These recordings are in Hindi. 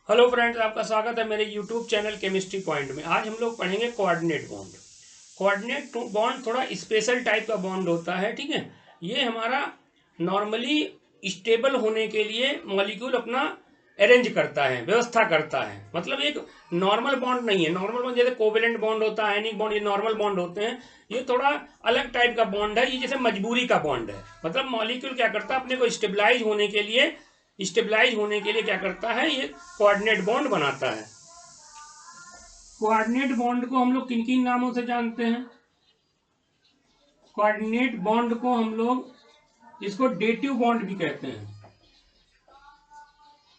हेलो फ्रेंड्स, आपका स्वागत है मेरे यूट्यूब चैनल केमिस्ट्री पॉइंट में। आज हम लोग पढ़ेंगे कोऑर्डिनेट बॉन्ड। कोऑर्डिनेट बॉन्ड थोड़ा स्पेशल टाइप का बॉन्ड होता है, ठीक है। ये हमारा नॉर्मली स्टेबल होने के लिए मॉलिक्यूल अपना अरेंज करता है, व्यवस्था करता है। मतलब एक नॉर्मल बॉन्ड नहीं है। नॉर्मल बॉन्ड जैसे कोवेलेंट बॉन्ड होता है, आयनिक बॉन्ड, ये नॉर्मल बॉन्ड होते हैं। ये थोड़ा अलग टाइप का बॉन्ड है। ये जैसे मजबूरी का बॉन्ड है। मतलब मॉलिक्यूल क्या करता है, अपने को स्टेबलाइज होने के लिए क्या करता है, ये कोऑर्डिनेट बॉन्ड बनाता है। कोऑर्डिनेट बॉन्ड को हम लोग किन किन नामों से जानते हैं? कोऑर्डिनेट बॉन्ड को हम लोग इसको डेटिव बॉन्ड भी कहते हैं।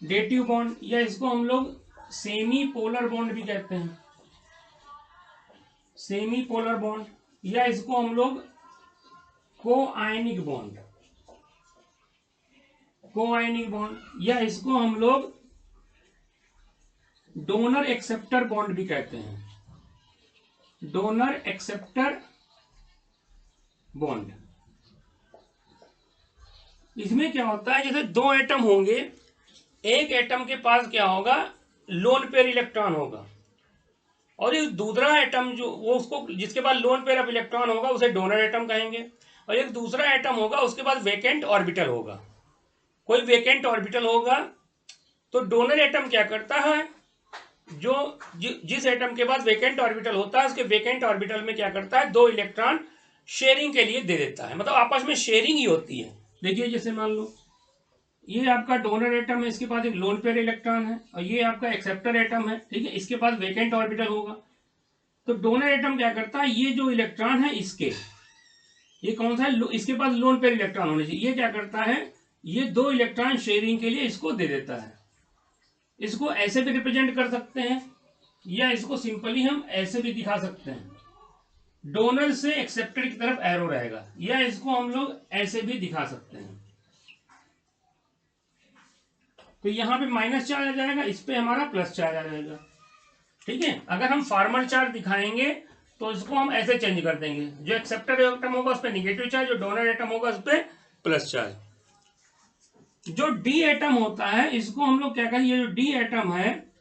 डेटिव बॉन्ड, या इसको हम लोग सेमी पोलर बॉन्ड भी कहते हैं। सेमी पोलर बॉन्ड, या इसको हम लोग कोआयनिक बॉन्ड, या इसको हम लोग डोनर एक्सेप्टर बॉन्ड भी कहते हैं। Donor acceptor bond. इसमें क्या होता है, जैसे दो एटम होंगे, एक एटम के पास क्या होगा, लोन पेयर इलेक्ट्रॉन होगा, और ये दूसरा एटम जो वो उसको जिसके पास लोन पेयर ऑफ इलेक्ट्रॉन होगा उसे डोनर एटम कहेंगे। और एक दूसरा एटम होगा, उसके पास वेकेंट ऑर्बिटल होगा। कोई वेकेंट ऑर्बिटल होगा तो डोनर एटम क्या करता है, जिस एटम के पास वेकेंट ऑर्बिटल होता है उसके वेकेंट ऑर्बिटल में क्या करता है, दो इलेक्ट्रॉन शेयरिंग के लिए दे देता है। मतलब आपस में शेयरिंग ही होती है। देखिए, जैसे मान लो ये आपका डोनर एटम है, इसके पास एक लोन पेयर इलेक्ट्रॉन है, और ये आपका एक्सेप्टर एटम है, ठीक है। इसके पास वेकेंट ऑर्बिटल होगा। तो डोनर एटम क्या करता है, ये जो इलेक्ट्रॉन है इसके, ये कौन सा है, इसके पास लोन पेयर इलेक्ट्रॉन होने चाहिए, ये क्या करता है, ये दो इलेक्ट्रॉन शेयरिंग के लिए इसको दे देता है। इसको ऐसे भी रिप्रेजेंट कर सकते हैं, या इसको सिंपली हम ऐसे भी दिखा सकते हैं। डोनर से एक्सेप्टर की तरफ एरो रहेगा, या इसको हम लोग ऐसे भी दिखा सकते हैं। तो यहां पे माइनस चार्ज आ जाएगा, इस पे हमारा प्लस चार्ज आ जाएगा, ठीक है। अगर हम फॉर्मल चार्ज दिखाएंगे तो इसको हम ऐसे चेंज कर देंगे, जो एक्सेप्टर एटम होगा उस पर निगेटिव चार्ज, जो डोनर एटम होगा उस पर प्लस चार्ज। जो डी एटम होता है इसको हम लोग क्या कहें, ये जो डी एटम है,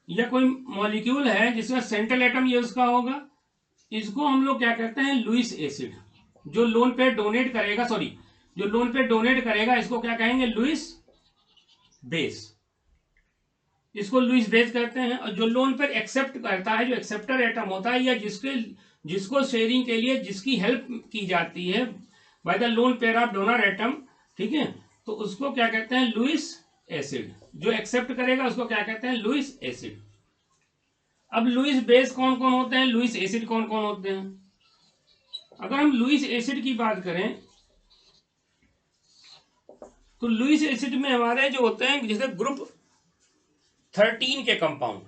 या कोई मॉलिक्यूल है जिसका सेंट्रल एटम ये उसका होगा, इसको हम लोग क्या कहते हैं, लुईस एसिड। जो लोन पे डोनेट करेगा, सॉरी, जो लोन पे डोनेट करेगा इसको क्या कहेंगे, लुईस बेस। इसको लुईस बेस कहते हैं। और जो लोन पर एक्सेप्ट करता है, जो एक्सेप्टर एटम होता है, या जिसको शेयरिंग के लिए जिसकी हेल्प की जाती है by the lone pair of donor atom, ठीक है, तो उसको क्या कहते हैं, लुईस एसिड। जो एक्सेप्ट करेगा उसको क्या कहते हैं, लुईस एसिड। अब लुईस बेस कौन कौन होते हैं, लुईस एसिड कौन कौन होते हैं? अगर हम लुईस एसिड की बात करें तो लुईस एसिड में हमारे जो होते हैं, जैसे ग्रुप 13 के कंपाउंड,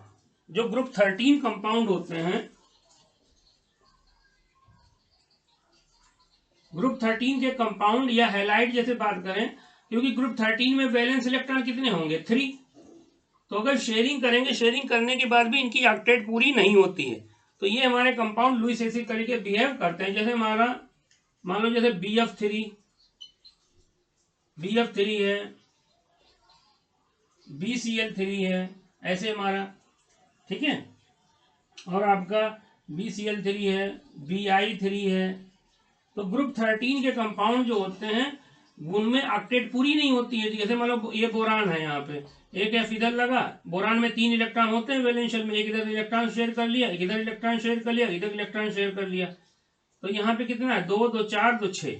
जो ग्रुप 13 कंपाउंड होते हैं, ग्रुप 13 के कंपाउंड या हैलाइड जैसे बात करें, क्योंकि ग्रुप 13 में वैलेंस इलेक्ट्रॉन कितने होंगे, 3। तो अगर शेयरिंग करेंगे, शेयरिंग करने के बाद भी इनकी ऑक्टेट पूरी नहीं होती है, तो ये हमारे कंपाउंड लुईस एसिड तरीके बिहेव करते हैं। जैसे हमारा मान लो जैसे BF3 है, BCl3 है, ऐसे हमारा, ठीक है। और आपका BCl3 है, Bi3 है। तो ग्रुप 13 के कंपाउंड जो होते हैं उनमें ऑक्टेट पूरी नहीं होती है। जैसे मान लो ये बोरान है, यहाँ पे एक एफ इधर लगा, बोरान में 3 इलेक्ट्रॉन होते हैं वैलेंस शेल में, एक इधर इलेक्ट्रॉन शेयर कर लिया, एक इधर इलेक्ट्रॉन शेयर कर लिया, इधर इलेक्ट्रॉन शेयर कर लिया। तो यहाँ पे कितना है, 2 2 4 2 6,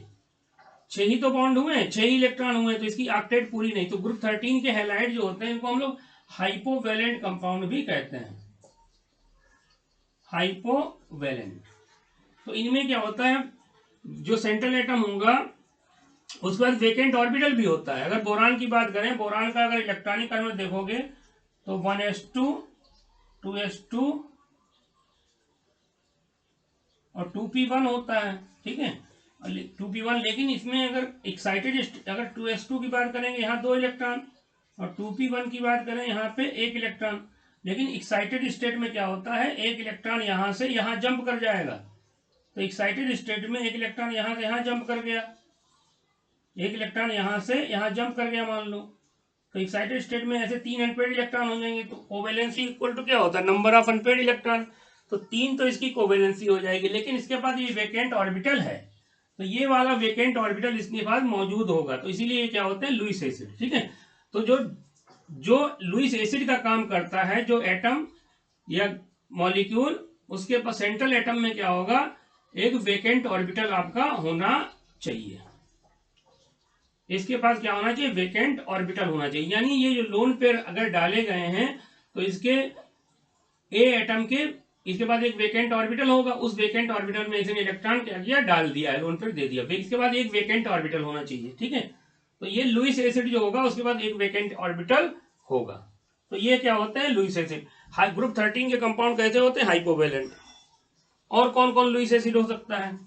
6 ही तो बॉन्ड हुए, 6 ही इलेक्ट्रॉन हुए, तो इसकी ऑक्टेट पूरी नहीं। तो ग्रुप 13 के हैलाइड जो होते हैं इनको हम लोग हाइपोवैलेंट कंपाउंड भी कहते हैं, हाइपोवैलेंट। तो इनमें क्या होता है, जो सेंट्रल एटम होगा उसके बाद वेकेंट ऑर्बिटल भी होता है। अगर बोरान की बात करें, बोरान का अगर इलेक्ट्रॉनिक कर्व देखोगे तो 1s2 2s2 और 2p1 होता है, ठीक है, 2p1। लेकिन इसमें अगर एक्साइटेड, अगर 2s2 की बात करेंगे यहाँ 2 इलेक्ट्रॉन, और 2p1 की बात करें यहाँ पे 1 इलेक्ट्रॉन। लेकिन एक्साइटेड स्टेट में क्या होता है, 1 इलेक्ट्रॉन यहाँ से यहाँ जंप कर जाएगा। तो एक्साइटेड स्टेट में 1 इलेक्ट्रॉन यहाँ से यहाँ जंप कर गया, 1 इलेक्ट्रॉन यहाँ से यहाँ जंप कर गया मान लो, तो एक्साइटेड स्टेट में ऐसे 3 अनपेड इलेक्ट्रॉन हो जाएंगे, तो कोवेलेंसी इक्वल टू क्या होता है, नंबर ऑफ अनपेड इलेक्ट्रॉन। तो 3 तो इसकी कोवेलेंसी हो जाएगी, लेकिन इसके पास ये वेकेंट ऑर्बिटल है, तो ये वाला वेकेंट ऑर्बिटल इसके पास मौजूद होगा, तो इसीलिए ये क्या होते हैं, लुईस एसिड। ठीक है, तो जो जो लुईस एसिड का काम करता है, जो एटम या मॉलिक्यूल, उसके पास सेंट्रल एटम में क्या होगा, एक वेकेंट ऑर्बिटल आपका होना चाहिए। इसके पास क्या होना चाहिए, वेकेंट ऑर्बिटल होना चाहिए। यानी ये जो लोन पेयर अगर डाले गए हैं तो इसके ए एटम के इसके बाद एक वेकेंट ऑर्बिटल होगा, उस वेकेंट ऑर्बिटल में इसने इलेक्ट्रॉन क्या किया, डाल दिया है, लोन पेयर दे दिया, इसके बाद एक वेकेंट ऑर्बिटल होना चाहिए। ठीक है, तो ये लुईस एसिड जो होगा उसके बाद एक वेकेंट ऑर्बिटल होगा, तो ये क्या होता है, लुईस एसिड। ग्रुप 13 के कंपाउंड कैसे होते हैं, हाइपोवेलेंट। और कौन कौन लुईस एसिड हो सकता है,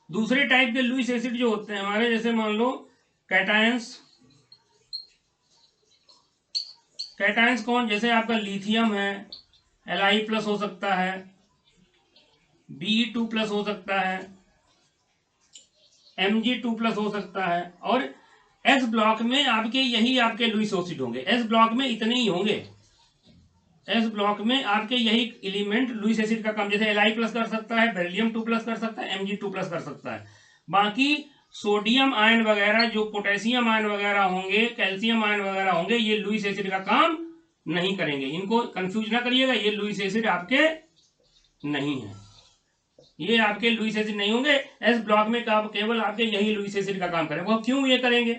दूसरे टाइप के लुईस एसिड जो होते हैं हमारे, जैसे मान लो कैटायंस। कैटायंस कौन, जैसे आपका लिथियम है, Li+ हो सकता है, Be2+ हो सकता है, Mg2+ हो सकता है, और एस ब्लॉक में आपके यही आपके लुईस एसिड होंगे। एस ब्लॉक में इतने ही होंगे, एस ब्लॉक में आपके यही एलिमेंट लुईस एसिड का काम, जैसे Li+ कर सकता है, Be2+ कर सकता है, Mg2+ कर सकता है। बाकी सोडियम आयन वगैरह, जो पोटेशियम आयन वगैरह होंगे, कैल्शियम आयन वगैरह होंगे, ये लुईस एसिड का काम नहीं करेंगे। इनको कंफ्यूज ना करिएगा, ये लुईस एसिड आपके नहीं है, ये आपके लुईस एसिड नहीं होंगे। एस ब्लॉक में केवल आपके यही लुईस एसिड का काम करेंगे। वो क्यों ये करेंगे,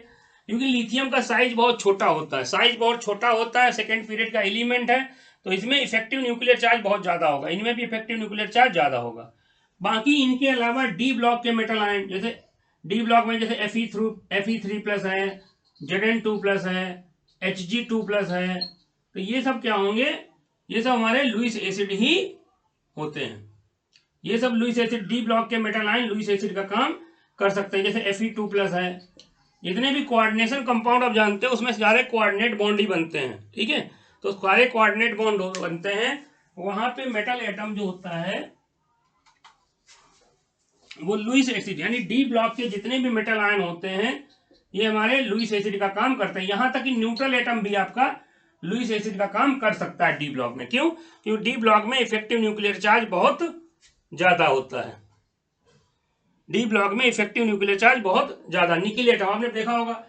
क्योंकि लिथियम का साइज बहुत छोटा होता है, साइज बहुत छोटा होता है, सेकेंड पीरियड का एलिमेंट है, तो इसमें इफेक्टिव न्यूक्लियर चार्ज बहुत ज्यादा होगा, इनमें भी इफेक्टिव न्यूक्लियर चार्ज ज्यादा होगा। बाकी इनके अलावा डी ब्लॉक के मेटल आयन, जैसे डी ब्लॉक में जैसे Fe3+ है, Zn2+ है, Hg2+ है, तो ये सब क्या होंगे, ये सब हमारे लुईस एसिड ही होते हैं। ये सब लुईस एसिड, डी ब्लॉक के मेटल आयन लुईस एसिड का काम कर सकते हैं। जैसे Fe2+ है, जितने भी कोऑर्डिनेशन कंपाउंड आप जानते हैं उसमें सारे कोऑर्डिनेट बॉन्ड ही बनते हैं। ठीक है, तो सारे कोऑर्डिनेट बॉन्ड बनते हैं, वहां पे मेटल एटम जो होता है वो लुईस एसिड, यानी डी ब्लॉक के जितने भी मेटल आयन होते हैं ये हमारे लुईस एसिड का काम करते हैं। यहां तक कि न्यूट्रल एटम भी आपका लुईस एसिड का काम कर सकता है डी ब्लॉक में। क्यों, क्योंकि डी ब्लॉक में इफेक्टिव न्यूक्लियर चार्ज बहुत ज्यादा होता है, डी ब्लॉक में इफेक्टिव न्यूक्लियर चार्ज बहुत ज्यादा। निकिल एटम आपने देखा होगा,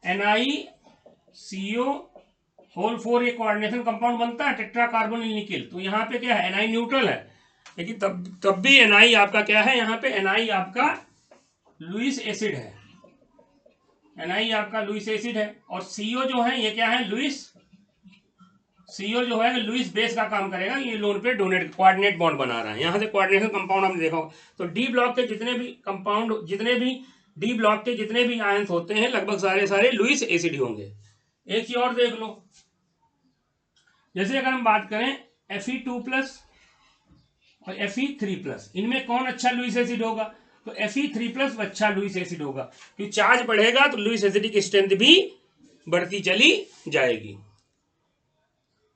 NiCO4 ये कोऑर्डिनेशन कंपाउंड बनता है, टेट्रा कार्बोनिल निकिल, तो यहाँ पे क्या है, Ni न्यूट्रल है, लेकिन तब भी Ni आपका क्या है, यहाँ पे Ni आपका लुईस एसिड है, Ni आपका लुईस एसिड है। और CO जो है ये क्या है, CO जो है लुईस बेस का काम करेगा, ये लोन पे डोनेट कोऑर्डिनेट बॉन्ड बना रहा है, यहाँ से कोऑर्डिनेशन कंपाउंड आपने देखा होगा। तो डी ब्लॉक के जितने भी कंपाउंड, जितने भी डी ब्लॉक के जितने भी आयंस होते हैं लगभग सारे सारे लुईस एसिड ही होंगे। एक चीज और देख लो, जैसे अगर हम बात करें Fe2+ और Fe3+, इनमें कौन अच्छा लुईस एसिड होगा, तो Fe3+ अच्छा लुईस एसिड होगा, क्योंकि चार्ज बढ़ेगा तो लुईस एसिड की स्ट्रेंथ भी बढ़ती चली जाएगी।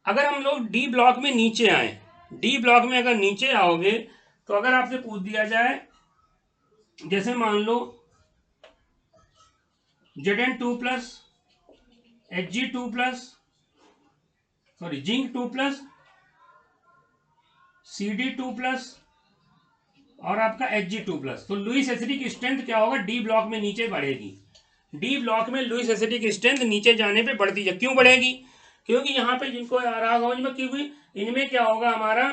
अगर हम लोग डी ब्लॉक में नीचे आए, डी ब्लॉक में अगर नीचे आओगे तो अगर आपसे पूछ दिया जाए, जैसे मान लो Zn2+, Hg2+, sorry Zinc2+, Cd2+ और आपका Hg2+, तो लुईस एसिड की स्ट्रेंथ क्या होगा, डी ब्लॉक में नीचे बढ़ेगी। डी ब्लॉक में लुईस एसिड की स्ट्रेंथ नीचे जाने पे बढ़ती है। क्यों बढ़ेगी, क्योंकि यहाँ पे जिनको आ रहा समझ में, क्योंकि इनमें क्या होगा, हमारा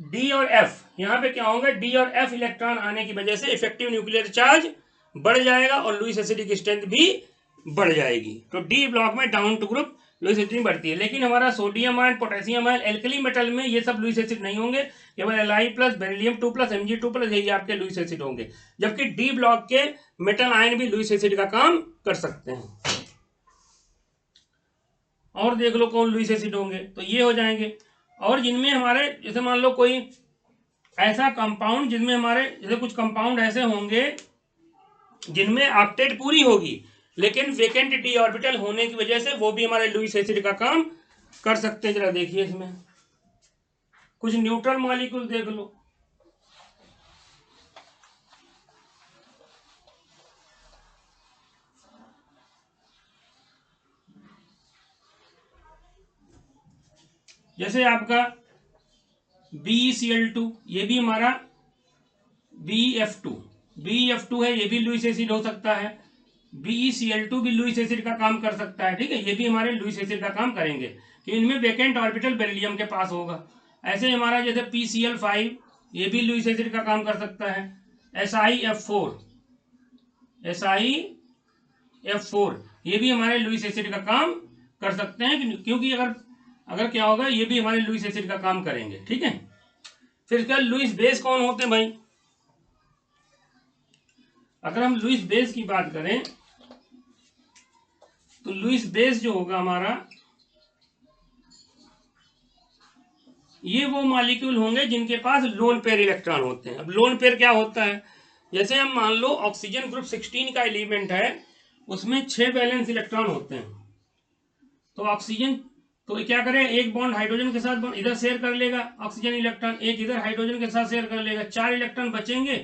डी और एफ, यहाँ पे क्या होगा, डी और एफ इलेक्ट्रॉन आने की वजह से इफेक्टिव न्यूक्लियर चार्ज बढ़ जाएगा और लुईस एसिड की स्ट्रेंथ भी बढ़ जाएगी। तो डी ब्लॉक में down to group Lewis acid बढ़ती है। लेकिन हमारा sodium ion, potassium ion, alkali metal में ये सब लुईस एसिड नहीं होंगे, केवल Li+, Be2+, Mg2+ यही आपके लुईस एसिड होंगे। जबकि डी ब्लॉक के मेटल आयन भी लुईस एसिड का काम कर सकते हैं। और देख लो कौन लुईस एसिड होंगे, तो ये हो जाएंगे। और जिनमें हमारे, जैसे मान लो कोई ऐसा कंपाउंड जिनमें हमारे, जैसे कुछ कंपाउंड ऐसे होंगे जिनमें ऑक्टेट पूरी होगी लेकिन वेकेंट डी ऑर्बिटल होने की वजह से वो भी हमारे लुईस एसिड का काम कर सकते हैं। जरा देखिए इसमें कुछ न्यूट्रल मॉलिक्यूल देख लो, जैसे आपका BeCl2 ये भी हमारा BeF2 है, ये भी लुईस एसिड हो सकता है। BeCl2 भी लुईस एसिड का काम कर सकता है, ठीक है, ये भी हमारे लुईस एसिड का काम करेंगे कि इनमें वैकेंट ऑर्बिटल बेरिलियम के पास होगा। ऐसे हमारा जैसे PCl5 ये भी लुईस एसिड का काम कर सकता है। SiF4 ये भी हमारे लुईस एसिड का काम कर सकते हैं, क्योंकि अगर क्या होगा, ये भी हमारे लुईस एसिड का काम करेंगे, ठीक है। फिर इसका लुईस बेस कौन होते हैं भाई? अगर हम लुईस बेस की बात करें तो लुईस बेस जो होगा हमारा, ये वो मॉलिक्यूल होंगे जिनके पास लोन पेयर इलेक्ट्रॉन होते हैं। अब लोन पेयर क्या होता है? जैसे हम मान लो ऑक्सीजन ग्रुप 16 का एलिमेंट है, उसमें 6 वैलेंस इलेक्ट्रॉन होते हैं। तो ऑक्सीजन तो क्या करें, एक बॉन्ड हाइड्रोजन के साथ इधर शेयर कर लेगा ऑक्सीजन इलेक्ट्रॉन, एक इधर हाइड्रोजन के साथ शेयर कर लेगा, 4 इलेक्ट्रॉन बचेंगे,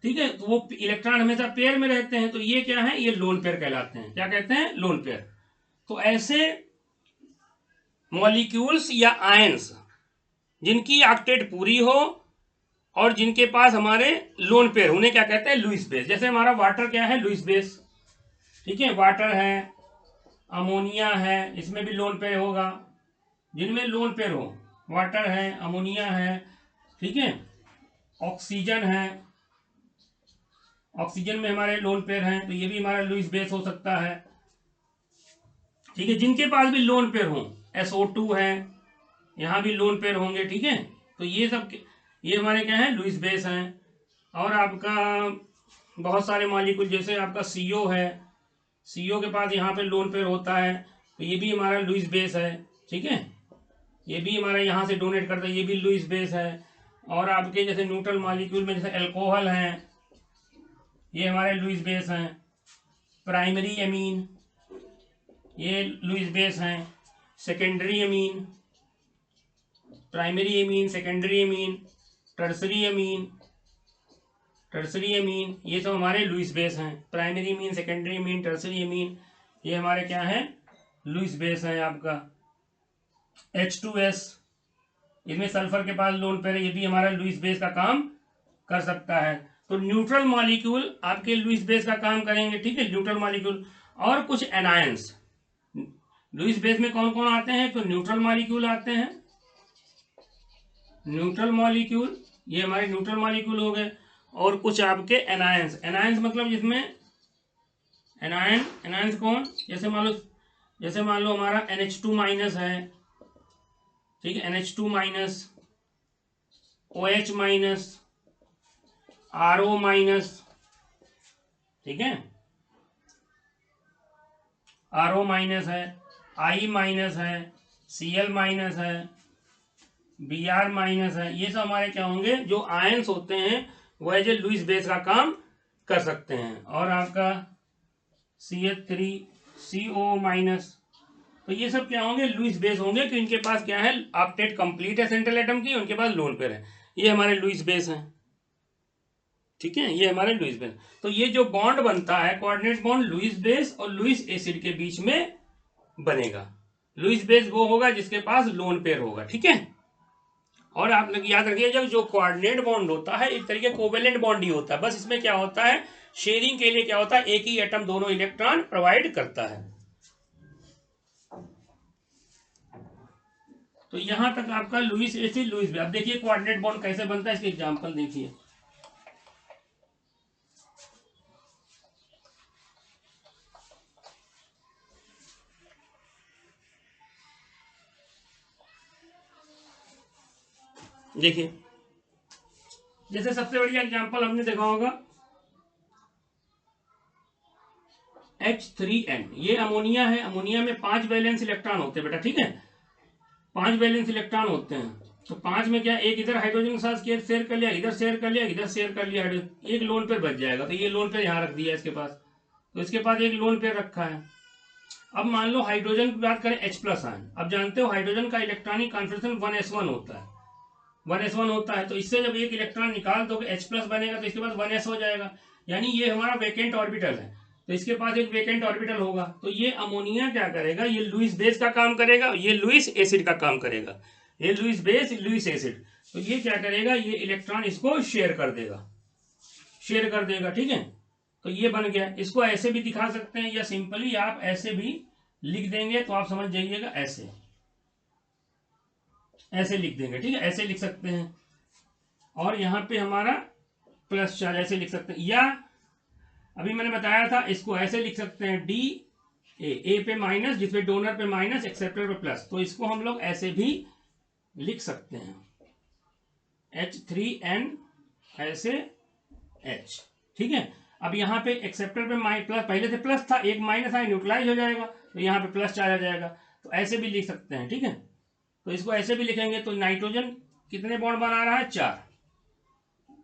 ठीक है। तो वो इलेक्ट्रॉन हमेशा पेयर में रहते हैं, तो ये क्या है, ये लोन पेयर कहलाते हैं। क्या कहते हैं? Lone pair. तो ऐसे मॉलिक्यूल्स या आयंस जिनकी ऑक्टेट पूरी हो और जिनके पास हमारे लोन पेयर, उन्हें क्या कहते हैं? Lewis base. जैसे हमारा वाटर क्या है? लुईस बेस, ठीक है। वाटर है, अमोनिया है, इसमें भी लोन पेयर होगा, जिनमें लोन पेयर हो। वाटर है, अमोनिया है, ठीक है। ऑक्सीजन है, ऑक्सीजन में हमारे लोन पेयर हैं, तो ये भी हमारा लुईस बेस हो सकता है, ठीक है। जिनके पास भी लोन पेयर हो, SO2 है, यहाँ भी लोन पेयर होंगे, ठीक है। तो ये सब ये हमारे क्या है? लुईस बेस हैं। और आपका बहुत सारे मॉलिक्यूल, जैसे आपका CO है, CO के पास यहाँ पे लोन पेयर होता है, तो ये भी हमारा लुईस बेस है, ठीक है। ये भी हमारा यहाँ से डोनेट करता है, ये भी लुईस बेस है। और आपके जैसे न्यूट्रल मॉलिक्यूल में जैसे एल्कोहल हैं, ये हमारे लुईस बेस हैं। प्राइमरी एमीन ये लुईस बेस हैं। Secondary amine, primary amine, secondary amine, tertiary amine, ये सब हमारे लुईस बेस हैं। Primary amine, secondary amine, tertiary amine, ये हमारे क्या है? लुईस बेस है। आपका H2S, इसमें सल्फर के पास लोन पेयर है, ये भी हमारा लुईस बेस का काम कर सकता है। तो न्यूट्रल मॉलिक्यूल आपके लुईस बेस का काम करेंगे, ठीक है, न्यूट्रल मॉलिक्यूल। और कुछ एनायंस लुईस बेस में कौन कौन आते हैं? तो न्यूट्रल मॉलिक्यूल आते हैं, न्यूट्रल मॉलिक्यूल, ये हमारे न्यूट्रल मॉलिक्यूल हो गए। और कुछ आपके एनायंस, एनायंस मतलब जिसमें एनायंस कौन? जैसे मान लो हमारा NH2 माइनस है, ठीक है, NH2 minus, OH minus, RO minus, ठीक है, RO माइनस है, I माइनस है, Cl माइनस है, Br माइनस है। ये सब हमारे क्या होंगे? जो आयंस होते हैं वो एज ए लुईस बेस का काम कर सकते हैं। और आपका CH3CO माइनस, तो ये सब क्या होंगे? लुईस बेस होंगे, कि इनके पास क्या है? ऑक्टेट कंप्लीट है सेंट्रल एटम की, उनके पास लोन पेयर है, ये हमारे लुईस बेस हैं, ठीक है, ये हमारे लुईस बेस। तो ये जो बॉन्ड बनता है, कोऑर्डिनेट बॉन्ड, लुईस बेस और लुईस एसिड के बीच में बनेगा। लुईस बेस वो होगा जिसके पास लोन पेयर होगा, ठीक है। और आप लोग याद रखिए, जब जो कोऑर्डिनेट बॉन्ड होता है एक तरीके कोवेलेंट बॉन्ड ही होता है, बस इसमें क्या होता है? शेयरिंग के लिए क्या होता है? एक ही एटम दोनों इलेक्ट्रॉन प्रोवाइड करता है। तो यहां तक आपका लुईस एसिड, लुईस बेस। अब देखिए कोऑर्डिनेट बॉन्ड कैसे बनता है, इसके एग्जांपल देखिए। देखिए, जैसे सबसे बढ़िया एग्जांपल हमने देखा होगा H3N, ये अमोनिया है। अमोनिया में 5 वैलेंस इलेक्ट्रॉन होते हैं बेटा, ठीक है, 5 वैलेंस इलेक्ट्रॉन होते हैं। तो 5 में क्या, एक इधर हाइड्रोजन के साथ शेयर कर लिया, इधर शेयर कर लिया, इधर शेयर कर लिया, एक लोन पेयर बच जाएगा। तो ये लोन पेयर यहाँ रख दिया इसके पास, तो इसके पास एक लोन पेयर रखा है। अब मान लो हाइड्रोजन की बात करें, H+ आयन। अब जानते हो हाइड्रोजन का इलेक्ट्रॉनिक कॉन्फिगरेशन 1s1 होता है, 1s1 होता है। तो इससे जब एक इलेक्ट्रॉन निकाल दोगे, H+ बनेगा, तो इसके पास 1s हो जाएगा, यानी ये हमारा वेकेंट ऑर्बिटल है, तो इसके पास एक वेकेंट ऑर्बिटल होगा। तो ये अमोनिया क्या करेगा? ये लुईस बेस का काम करेगा, ये लुईस एसिड का काम करेगा। ये लुईस बेस, लुईस एसिड, तो ये क्या करेगा, ये इलेक्ट्रॉन इसको शेयर कर देगा, शेयर कर देगा, ठीक है। तो ये बन गया। इसको ऐसे भी दिखा सकते हैं या सिंपली आप ऐसे भी लिख देंगे तो आप समझ जाइएगा, ऐसे ऐसे लिख देंगे, ठीक है, ऐसे लिख सकते हैं। और यहाँ पे हमारा प्लस चार्ज ऐसे लिख सकते हैं, या अभी मैंने बताया था इसको ऐसे लिख सकते हैं, डी ए पे माइनस, जिसपे डोनर पे माइनस, एक्सेप्टर पे प्लस, तो इसको हम लोग ऐसे भी लिख सकते हैं, H3N ऐसे H, ठीक है। अब यहाँ पे एक्सेप्टर पे प्लस, पहले से प्लस था, एक माइनस आया, न्यूट्रलाइज हो जाएगा, तो यहाँ पे प्लस चार्ज आ जाएगा, तो ऐसे भी लिख सकते हैं, ठीक है। तो इसको ऐसे भी लिखेंगे, तो नाइट्रोजन कितने बॉन्ड बना रहा है, 4,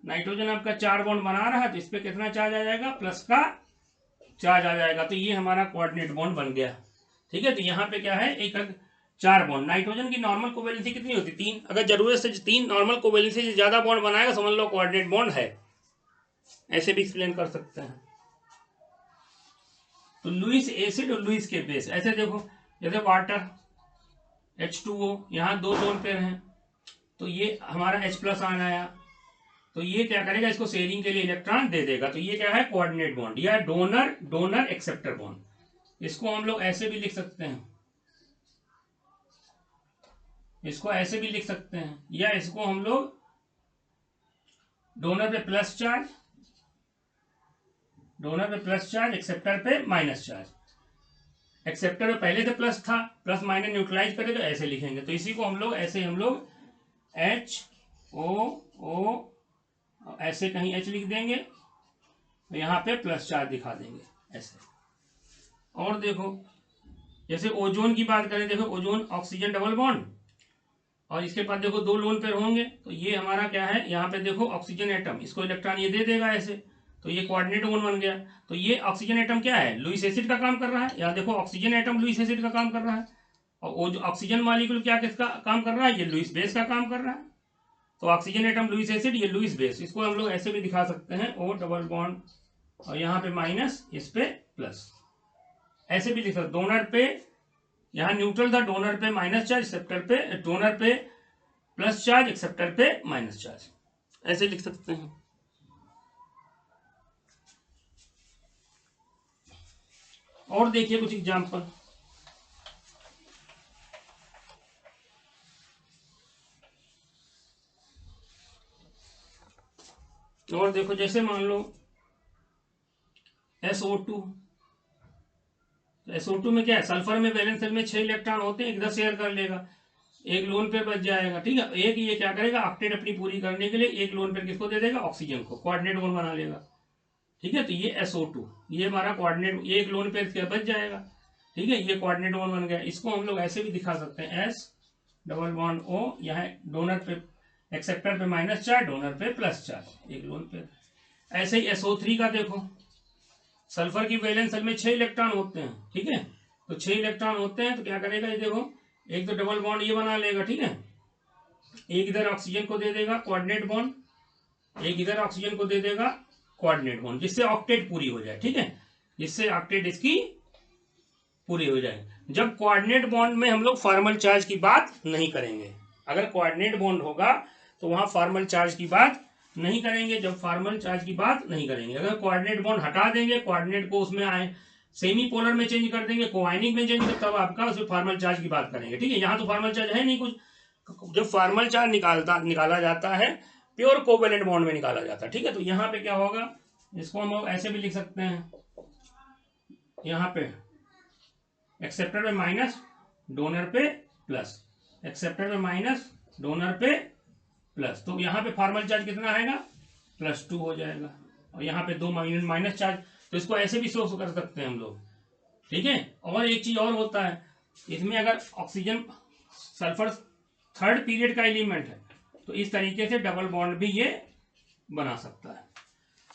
नाइट्रोजन आपका 4 बॉन्ड बना रहा है, तो इस पे कितना चार्ज आ जाएगा, प्लस का चार्ज आ जाएगा, तो ये हमारा कोऑर्डिनेट बॉन्ड बन गया, ठीक है। तो यहाँ पे क्या है, एक 4 बॉन्ड, नाइट्रोजन की नॉर्मल कोवेलेंसी कितनी होती है, 3, अगर जरूरत से 3 नॉर्मल कोवेलेंसी से ज्यादा बॉन्ड बनाएगा समझ लो कोऑर्डिनेट बॉन्ड है, ऐसे भी एक्सप्लेन कर सकते हैं। तो लुईस एसिड और लुईस के बेस, ऐसे देखो, जैसे वाटर H2O, यहाँ 2 लोन पेयर हैं, तो ये हमारा H प्लस आन आया, तो ये क्या करेगा, इसको शेयरिंग के लिए इलेक्ट्रॉन दे देगा, तो ये क्या है, कोऑर्डिनेट बॉन्ड या डोनर डोनर एक्सेप्टर बॉन्ड। इसको हम लोग ऐसे भी लिख सकते हैं, इसको ऐसे भी लिख सकते हैं, या इसको हम लोग डोनर पे प्लस चार्ज, डोनर पे प्लस चार्ज, एक्सेप्टर पे माइनस चार्ज, एक्सेप्टर में पहले से प्लस था, प्लस माइनस न्यूट्रलाइज करें तो ऐसे लिखेंगे, तो इसी को हम लोग ऐसे हम लोग HOO ऐसे कहीं H लिख देंगे, तो यहाँ पे प्लस चार्ज दिखा देंगे ऐसे। और देखो जैसे ओजोन की बात करें, देखो ओजोन ऑक्सीजन डबल बॉन्ड, और इसके बाद देखो 2 लोन पेयर होंगे, तो ये हमारा क्या है, यहाँ पे देखो ऑक्सीजन एटम, इसको इलेक्ट्रॉन ये दे देगा ऐसे, तो ये कोऑर्डिनेट बॉन्ड बन गया। तो ये ऑक्सीजन एटम क्या है, लुईस एसिड का काम कर रहा है, यहाँ देखो ऑक्सीजन एटम लुईस एसिड का काम कर रहा है, और वो जो ऑक्सीजन मॉलिक्यूल क्या किसका काम कर रहा है, ये लुईस बेस का काम कर रहा है। तो ऑक्सीजन एटम लुईस एसिड, ये लुईस बेस, इसको हम लोग ऐसे भी दिखा सकते हैं, O डबल बॉन्ड, और यहाँ पे माइनस, इस पे प्लस, ऐसे भी लिख सकते। डोनर पे यहाँ न्यूट्रल था, डोनर पे माइनस चार्ज, एक्सेप्टर पे, डोनर पे प्लस चार्ज, एक्सेप्टर पे माइनस चार्ज, ऐसे लिख सकते हैं। और देखिए कुछ एग्जांपल, और देखो जैसे मान लो SO2, SO2 में क्या है, सल्फर में वैलेंस शेल में 6 इलेक्ट्रॉन होते हैं, एक 10 शेयर कर लेगा, एक लोन पेयर बच जाएगा, ठीक है। एक ये क्या करेगा, ऑक्टेट अपनी पूरी करने के लिए एक लोन पेयर किसको दे देगा, ऑक्सीजन को, कोऑर्डिनेट बॉन्ड बना लेगा, ठीक है। तो ये SO2, ये हमारा कोऑर्डिनेट, एक लोन पेयर क्या बच जाएगा, ठीक है, ये कोऑर्डिनेट बॉन्ड बन गया। इसको हम लोग ऐसे भी दिखा सकते हैं, S डबल बॉन्ड O, यहाँ डोनर पे एक्सेप्टर पे माइनस चार्ज, डोनर पे प्लस चार्ज, एक लोन पेयर। ऐसे ही SO3 का देखो, सल्फर की वैलेंस शेल में 6 इलेक्ट्रॉन होते हैं, ठीक है, तो 6 इलेक्ट्रॉन होते हैं, तो क्या करेगा, ये देखो एक तो डबल बॉन्ड ये बना लेगा, ठीक है, एक इधर ऑक्सीजन को दे देगा कोऑर्डिनेट बॉन्ड, एक इधर ऑक्सीजन को दे देगा कोऑर्डिनेट बॉन्ड, जिससे ऑक्टेट पूरी हो जाए, ठीक है, जिससे ऑक्टेट इसकी पूरी हो जाए। जब कोऑर्डिनेट बॉन्ड में हम लोग फॉर्मल चार्ज की बात नहीं करेंगे, अगर कोऑर्डिनेट बॉन्ड होगा तो वहां फॉर्मल चार्ज की बात नहीं करेंगे, जब फॉर्मल चार्ज की बात नहीं करेंगे। अगर कोऑर्डिनेट बॉन्ड हटा देंगे, कोऑर्डिनेट को उसमें आए सेमी पोलर में चेंज कर देंगे, कोआयनिक में चेंज कर, तब आपका उसमें फॉर्मल चार्ज की बात करेंगे, ठीक है। यहाँ तो फॉर्मल चार्ज है नहीं कुछ, जब फॉर्मल चार्ज निकाला जाता है प्योर कोवेलेंट बॉन्ड में निकाला जाता है, ठीक है। तो यहाँ पे क्या होगा, इसको हम ऐसे भी लिख सकते हैं, यहाँ पे एक्सेप्टर पे माइनस, डोनर पे प्लस, एक्सेप्टर पे माइनस, डोनर पे प्लस, तो यहाँ पे फॉर्मल चार्ज कितना आएगा, +2 हो जाएगा, और यहाँ पे 2 माइनस चार्ज, तो इसको ऐसे भी शो कर सकते हैं हम लोग, ठीक है। और एक चीज और होता है इसमें, अगर ऑक्सीजन सल्फर थर्ड पीरियड का एलिमेंट है, तो इस तरीके से डबल बॉन्ड भी ये बना सकता है,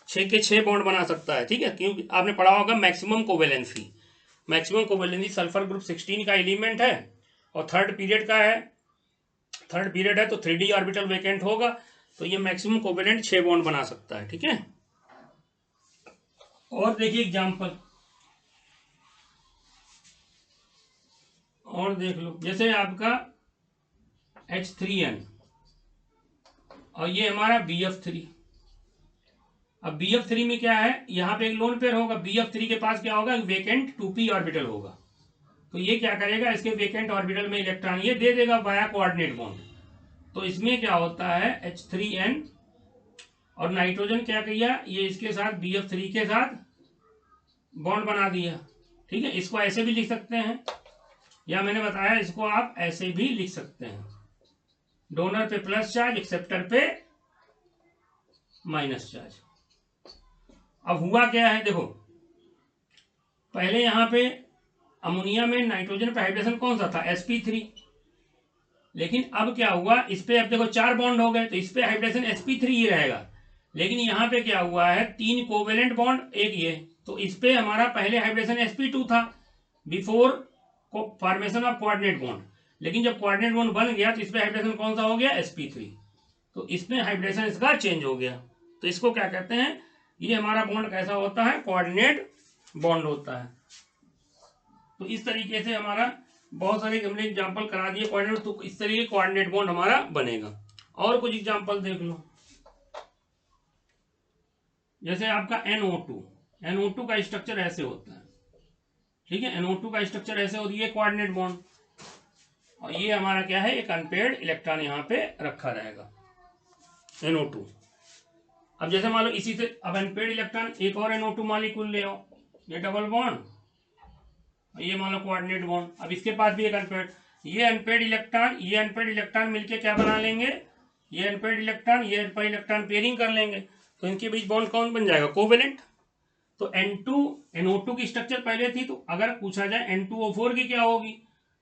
6 के 6 बॉन्ड बना सकता है, ठीक है। क्योंकि आपने पढ़ा होगा maximum covalency, maximum covalency sulphur group 16 का एलिमेंट है और थर्ड पीरियड का है, थर्ड पीरियड है तो 3d ऑर्बिटल वैकेंट होगा, तो ये मैक्सिमम कोवेलेंट 6 बॉन्ड बना सकता है, ठीक है। और देखिए एग्जांपल, और देख लो, जैसे आपका H3N और ये हमारा BF3। अब BF3 में क्या है, यहाँ पे एक लोन पेयर होगा, BF3 के पास क्या होगा, वेकेंट 2p ऑर्बिटल होगा। तो ये क्या करेगा, इसके वेकेंट ऑर्बिटल में इलेक्ट्रॉन ये दे देगा वाया कोऑर्डिनेट बॉन्ड। तो इसमें क्या होता है, H3N और नाइट्रोजन क्या किया, ये इसके साथ BF3 के साथ बॉन्ड बना दिया। ठीक है, इसको ऐसे भी लिख सकते हैं, या मैंने बताया इसको आप ऐसे भी लिख सकते हैं, डोनर पे प्लस चार्ज, एक्सेप्टर पे माइनस चार्ज। अब हुआ क्या है, देखो पहले यहां पे अमोनिया में नाइट्रोजन पे हाइड्रोजन कौन सा था, sp3। लेकिन अब क्या हुआ, इस पे अब देखो 4 बॉन्ड हो गए, तो इस पे हाइड्रोजन sp3 ही रहेगा। लेकिन यहाँ पे क्या हुआ है, 3 कोवेलेंट बॉन्ड, एक ये, तो इस पे हमारा पहले हाइड्रोजन sp2 था before formation of coordinate bond. लेकिन जब कोऑर्डिनेट बॉन्ड बन गया तो इस पे हाइड्रोजन कौन सा हो गया, sp3। तो इसमें हाइड्रोजन इसका चेंज हो गया। तो इसको क्या कहते हैं, ये हमारा बॉन्ड कैसा होता है, कोऑर्डिनेट बॉन्ड होता है। तो इस तरीके से हमारा बहुत सारे हमने एग्जांपल करा दिए कोऑर्डिनेट, तो इस तरीके कोऑर्डिनेट बॉन्ड हमारा बनेगा। और कुछ एग्जांपल देख लो, जैसे आपका NO2 का स्ट्रक्चर ऐसे होता है। ठीक है, NO2 का स्ट्रक्चर ऐसे होती है, कोऑर्डिनेट बॉन्ड, और ये हमारा क्या है, एक अनपेयर्ड इलेक्ट्रॉन यहाँ पे रखा रहेगा NO2। अब जैसे मान लो इसी से अब अनपेयर्ड इलेक्ट्रॉन एक और NO2 मॉलिक्यूल ले आओ, ये डबल बॉन्ड, ये मान लो कोऑर्डिनेट बॉन्ड। अब इसके पास भी एक अनपेयर्ड, ये अनपेयर्ड इलेक्ट्रॉन मिलके क्या बना लेंगे, ये अनपेयर्ड इलेक्ट्रॉन पेयरिंग कर लेंगे, तो इनके बीच बॉन्ड कौन बन जाएगा, कोवेलेंट। तो NO2 की स्ट्रक्चर पहले थी, तो अगर पूछा जाए N2O4 की क्या होगी,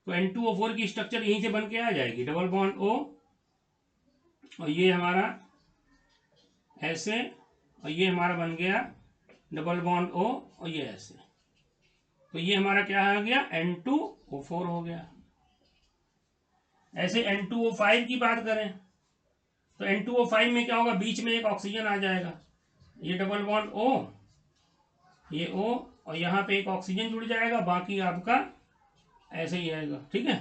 तो N2O4 की स्ट्रक्चर यहीं से बन के आ जाएगी, डबल बॉन्ड O, और ये हमारा ऐसे, और ये हमारा बन गया डबल बॉन्ड O, और ये ऐसे। तो ये हमारा क्या आ गया, N2O4 हो गया। ऐसे N2O5 की बात करें तो N2O5 में क्या होगा, बीच में एक ऑक्सीजन आ जाएगा, ये डबल बॉन्ड O, ये O, और यहाँ पे एक ऑक्सीजन जुड़ जाएगा, बाकी आपका ऐसे ही आएगा। ठीक है,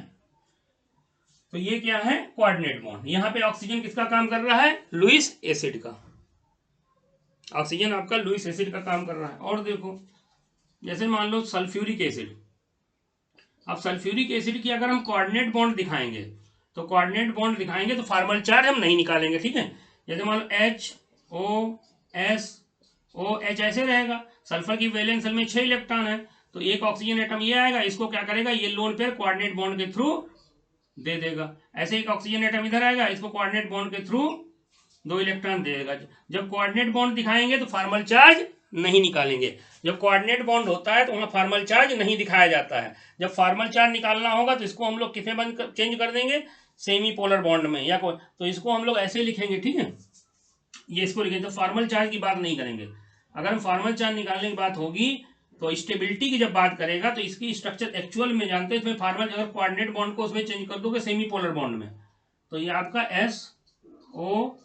तो ये क्या है, कोऑर्डिनेट बॉन्ड। यहाँ पे ऑक्सीजन किसका काम कर रहा है, लुईस एसिड का, ऑक्सीजन आपका लुईस एसिड का काम कर रहा है। और देखो जैसे मान लो सल्फ्यूरिक एसिड, अब सल्फ्यूरिक एसिड की अगर हम कोऑर्डिनेट बॉन्ड दिखाएंगे तो फॉर्मल चार्ज हम नहीं निकालेंगे। ठीक है, जैसे मान लो HOSOH ऐसे रहेगा, सल्फर की वैलेंस शेल में 6 इलेक्ट्रॉन है, तो एक ऑक्सीजन एटम ये आएगा, इसको क्या करेगा, ये लोन पेयर कोऑर्डिनेट बॉन्ड के थ्रू दे देगा। ऐसे एक ऑक्सीजन एटम इधर आएगा, इसको कोऑर्डिनेट बॉन्ड के थ्रू 2 इलेक्ट्रॉन दे देगा। जब कोऑर्डिनेट बॉन्ड दिखाएंगे तो फॉर्मल चार्ज नहीं निकालेंगे। जब कोऑर्डिनेट बॉन्ड होता है तो वहां फॉर्मल चार्ज नहीं दिखाया जाता है। जब फॉर्मल चार्ज निकालना होगा तो इसको हम लोग किसमें चेंज कर देंगे, सेमी पोलर बॉन्ड में, या तो इसको हम लोग ऐसे लिखेंगे। ठीक है, ये इसको लिखेंगे, तो फॉर्मल चार्ज की बात नहीं करेंगे। अगर हम फॉर्मल चार्ज निकालने की बात होगी तो स्टेबिलिटी की जब बात करेगा तो इसकी स्ट्रक्चर एक्चुअल में जानते हैं, इसमें फॉर्मल, अगर कोऑर्डिनेट बॉन्ड को उसमें चेंज कर दोगे सेमी पोलर बॉन्ड में, तो ये आपका SO,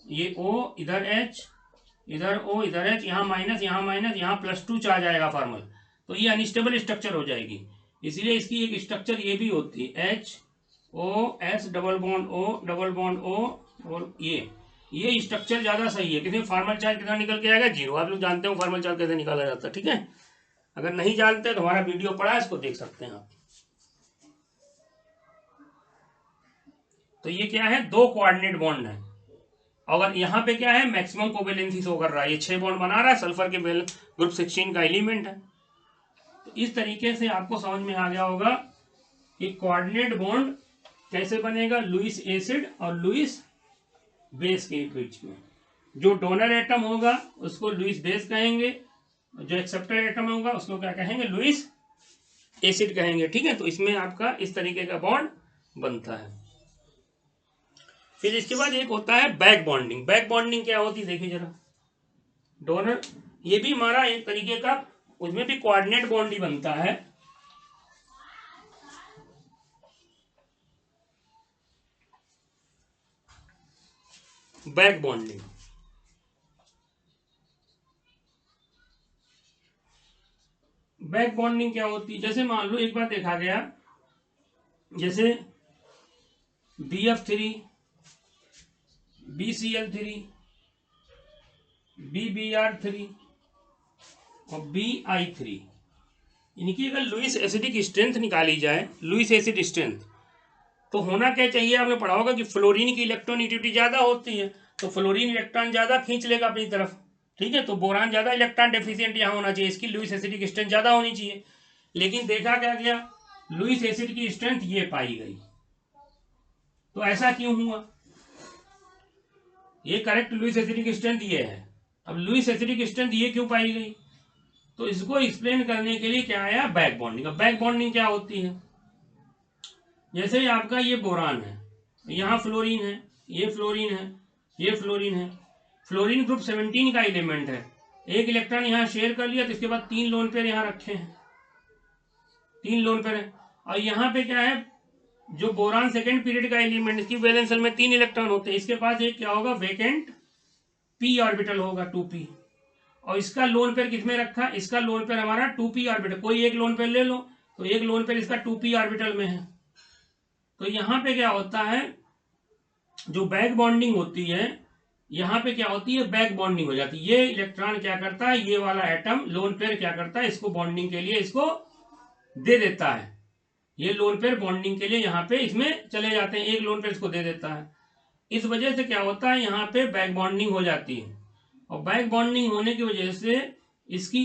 ये O, इधर H, इधर O, इधर H, यहाँ माइनस, यहाँ +2 चार्ज आएगा फॉर्मल, तो ये अनस्टेबल स्ट्रक्चर हो जाएगी। इसलिए इसकी एक स्ट्रक्चर ये भी होती है, HOS double bond O, double bond O, और ये स्ट्रक्चर ज्यादा सही है। किसी फॉर्मल चार्ज कितना निकल के आएगा, 0। आप लोग जानते हो फॉर्मल चार्ज कैसे निकाला जाता है। ठीक है, अगर नहीं जानते तो हमारा वीडियो पड़ा है, इसको देख सकते हैं आप। तो ये क्या है, 2 कोऑर्डिनेट बॉन्ड है। अगर यहाँ पे क्या है, मैक्सिमम कोवेलेंसी शो कर रहा है, ये 6 बॉन्ड बना रहा है, सल्फर के ग्रुप 16 का एलिमेंट है। तो इस तरीके से आपको समझ में आ गया होगा कि कोऑर्डिनेट बॉन्ड कैसे बनेगा, लुईस एसिड और लुईस बेस के बीच में। जो डोनर एटम होगा उसको लुईस बेस कहेंगे, जो एक्सेप्टर एटम होगा उसको क्या कहेंगे, लुईस एसिड कहेंगे। ठीक है, तो इसमें आपका इस तरीके का बॉन्ड बनता है। फिर इसके बाद एक होता है बैक बॉन्डिंग। बैक बॉन्डिंग क्या होती है, देखिए जरा, डोनर, ये भी हमारा एक तरीके का, उसमें भी कोऑर्डिनेट बॉन्ड ही बनता है। बैक बॉन्डिंग, बैक बॉन्डिंग क्या होती है, जैसे मान लो एक बार देखा गया, जैसे BF3, BCl3, BBr3 और BI3। इनकी अगर लुईस एसिडिक स्ट्रेंथ निकाली जाए, लुईस एसिड स्ट्रेंथ, तो होना क्या चाहिए, आपने पढ़ा होगा कि फ्लोरीन की इलेक्ट्रोनेगेटिविटी ज़्यादा होती है, तो फ्लोरीन इलेक्ट्रॉन ज़्यादा खींच लेगा अपनी तरफ, ठीक है। तो बोरान ज़्यादा इलेक्ट्रॉन डेफिशिएंट यहाँ होना चाहिए, इसकी लुईस एसिड की स्ट्रेंथ ज़्यादा होनी चाहिए। लेकिन देखा क्या गया, लुईस एसिड की स्ट्रेंथ ये पाई गई। तो ऐसा क्यों हुआ, ये करेक्ट लुईस एसिड की स्ट्रेंथ ये है। अब लुईस एसिड की स्ट्रेंथ ये क्यों पाई गई, तो इसको एक्सप्लेन करने के लिए क्या आया, बैक बॉन्डिंग। अब बैक बॉन्डिंग क्या होती है, जैसे आपका ये बोरान है, यहाँ फ्लोरीन है, ये फ्लोरीन है, ये फ्लोरीन है, फ्लोरीन ग्रुप 17 का एलिमेंट है, एक इलेक्ट्रॉन यहाँ शेयर कर लिया, तो इसके बाद 3 लोन पेयर यहाँ रखे हैं, 3 लोन पेयर है। और यहाँ पे क्या है, जो बोरान सेकेंड पीरियड का एलिमेंट, इसकी वैलेंस शेल में 3 इलेक्ट्रॉन होते हैं, इसके पास एक क्या होगा, वेकेंट p ऑर्बिटल होगा 2p। और इसका लोन पेयर किसमें रखा, इसका लोन पेयर हमारा 2p ऑर्बिटल, कोई एक लोन पेयर ले लो, तो एक लोन पेयर इसका 2p ऑर्बिटल में है। तो यहाँ पे क्या होता है, जो बैक बॉन्डिंग होती है, यहाँ पे क्या होती है, बैक बॉन्डिंग हो जाती है। ये इलेक्ट्रॉन क्या करता है, ये वाला एटम लोन पेयर क्या करता है, इसको बॉन्डिंग के लिए इसको दे देता है, ये लोन पेयर बॉन्डिंग के लिए यहाँ पे इसमें चले जाते हैं, एक लोन पेयर इसको दे देता है। इस वजह से क्या होता है, यहाँ पे बैक बॉन्डिंग हो जाती है, और बैक बॉन्डिंग होने की वजह से इसकी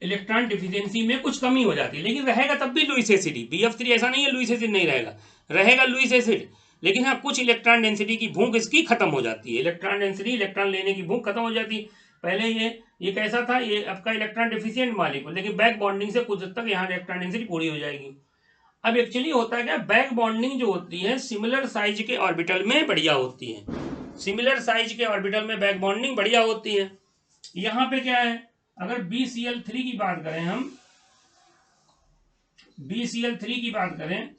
इलेक्ट्रॉन डिफिशियंसी में कुछ कमी हो जाती है, लेकिन रहेगा तब भी लुईस एसिड। BF3 ऐसा नहीं है लुईस एसिड नहीं रहेगा, रहेगा लुईस एसिड, लेकिन हाँ कुछ इलेक्ट्रॉन डेंसिटी की भूख इसकी खत्म हो जाती है, इलेक्ट्रॉन डेंसिटी, इलेक्ट्रॉन लेने की भूख खत्म हो जाती है। पहले ये कैसा था, ये आपका इलेक्ट्रॉन डिफिशियंट मालिक्यूल, लेकिन बैक बॉन्डिंग से कुछ हद तक यहाँ इलेक्ट्रॉन डेंसिटी पूरी हो जाएगी। अब एक्चुअली होता है क्या, बैक बॉन्डिंग जो होती है सिमिलर साइज के ऑर्बिटल में बढ़िया होती है, सिमिलर साइज के ऑर्बिटल में बैक बॉन्डिंग बढ़िया होती है। यहाँ पे क्या है, अगर BCl3 की बात करें हम, BCl3 की बात करें,